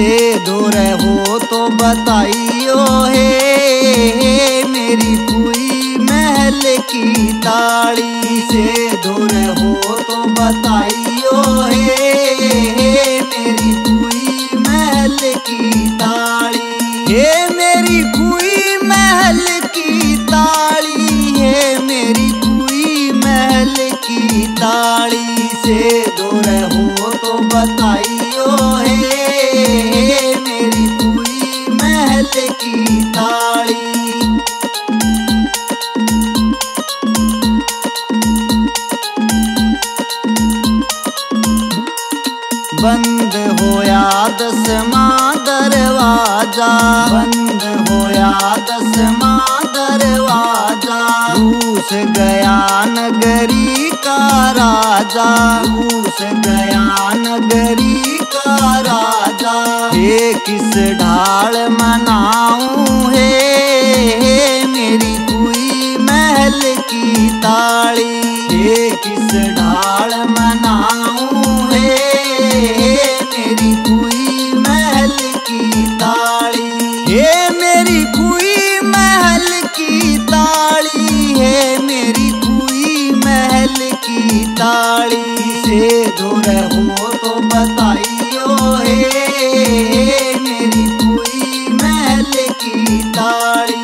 से दूर हो तो बताइयो हे मेरी कुई महल की ताड़ी से दूर हो तो बताइयो हे मेरी कुई महल की ताड़ी हे मेरी कुई महल की ताड़ी है मेरी कुई महल की ताड़ी से दूर हो तो बताइयो हे मेरी कुई महल की ताड़ी। बंद होया 10वां दरवाजा बंद होया 10वां दरवाजा रूस गया नगरी का राजा रूस गया नगरी का राजा हे किस ढाल मनाऊं हे मेरी कुई महल की ताड़ी हे किस ढाल मनाऊं हे मेरी कुई महल की ताड़ी हे मेरी कुई महल की ताड़ी है मेरी कुई महल की ताड़ी से दूर हो तो बताइयो हे मेरी कुई महल की ताड़ी।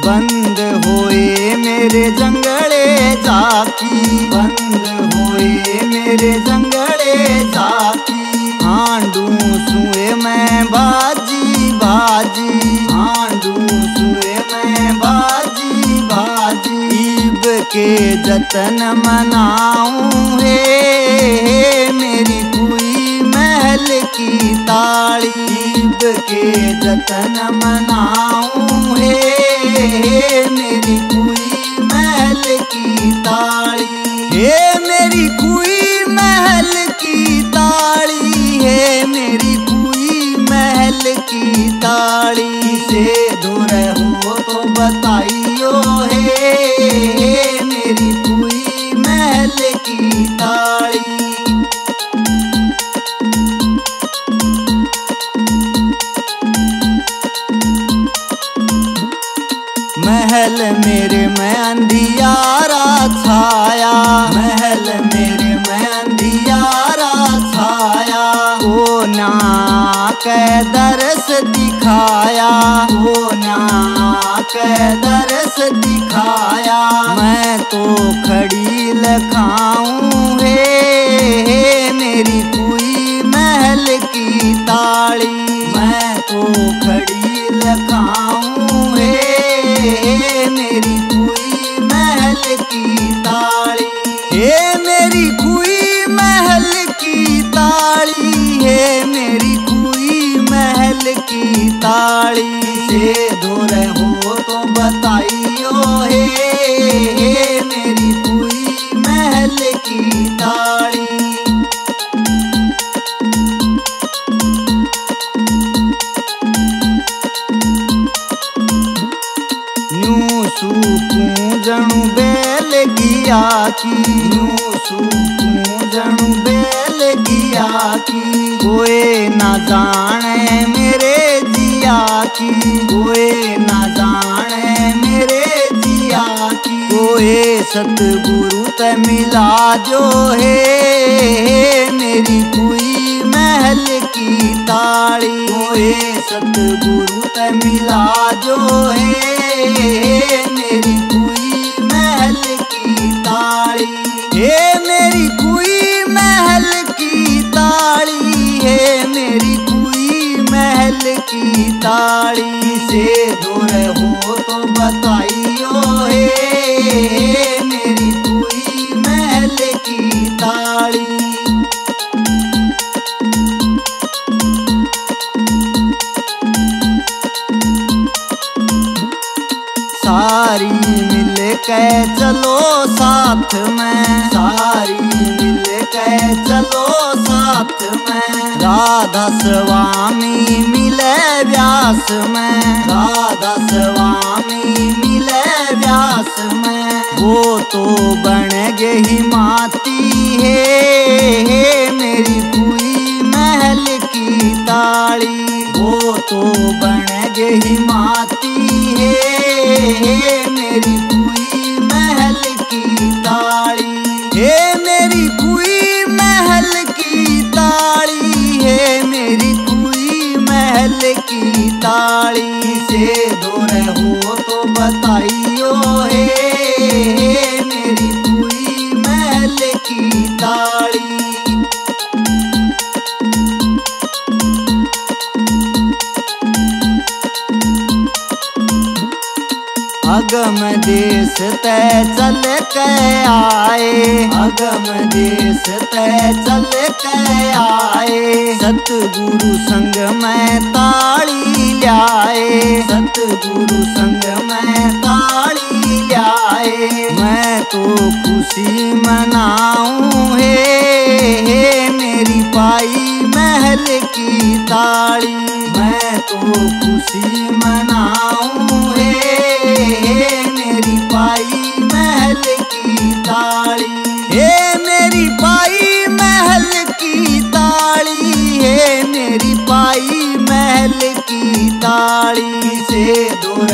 बंद होए मेरे जंगले जाकी बंद होए मेरे जंगले जाकी हांडू सुए मैं बाजी बाजी हांडू सुए मैं बाजी बाजी ईब के जतन मनाऊं हे मेरी कुई महल की ताड़ी ईब के जतन मनाऊं हे मेरी कुई महल की ताड़ी हे मेरी कुई महल की ताड़ी है मेरी कुई महल की ताड़ी से दूर हो तो बताइयो हे मेरी कुई महल की ताड़ी। महल मेरे में अंधियारा छाया महल मेरे में अंधियारा छाया ओ ना के दरस दिखाया ओ ना के दरस दिखाया मैं तो खड़ी लखाऊं हे मेरी कुई महल की ताड़ी मैं तो खड़ी लखाऊं हे मेरी कुई महल की ताड़ी हे मेरी कुई महल की ताड़ी है मेरी कुई महल की ताड़ी से दूर हो तो बताइयो हे मेरी कुई महल की ताड़ी। सूकूं जणु बैल गिया की यूं सूकूं जणु बैल गिया की कोई ना जाने मेरे जिया की कोई ना जाने मेरे जिया की कोई सतगुरु ते मिला जो हे मेरी कुई महल की ताड़ी कोई सतगुरु ते मिला जो हे मेरी कुई महल की ताड़ी हे मेरी कुई महल की ताड़ी है मेरी कुई महल की ताड़ी से दूर हो तो बताइयो हे मेरी कुई महल की ताड़ी। सारी मिल के चलो साथ में सारी मिल के चलो साथ में राधा स्वामी मिले व्यास में, राधा स्वामी मिले व्यास में। वो तो बन गई माती है मेरी कुई महल की ताली। वो तो बन गई माती है मेरी कुई महल की ताली। हे मेरी कुई महल की ताली है मेरी कुई महल की ताली। से दूर हो तो बताइयो हे मेरी कुई महल की ताली। अगम देश तय चल के आए, अगम देश तय चल के आए। सतगुरु संग में ताली ल्याए, सतगुरु संग में ताली ल्याए। मैं तो खुशी मनाऊं हे मेरी पाई महल की ताली। मैं तो खुशी मनाऊं मेरी पाई महल की ताली। हे मेरी पाई महल की ताली है मेरी पाई महल की ताली। से दूर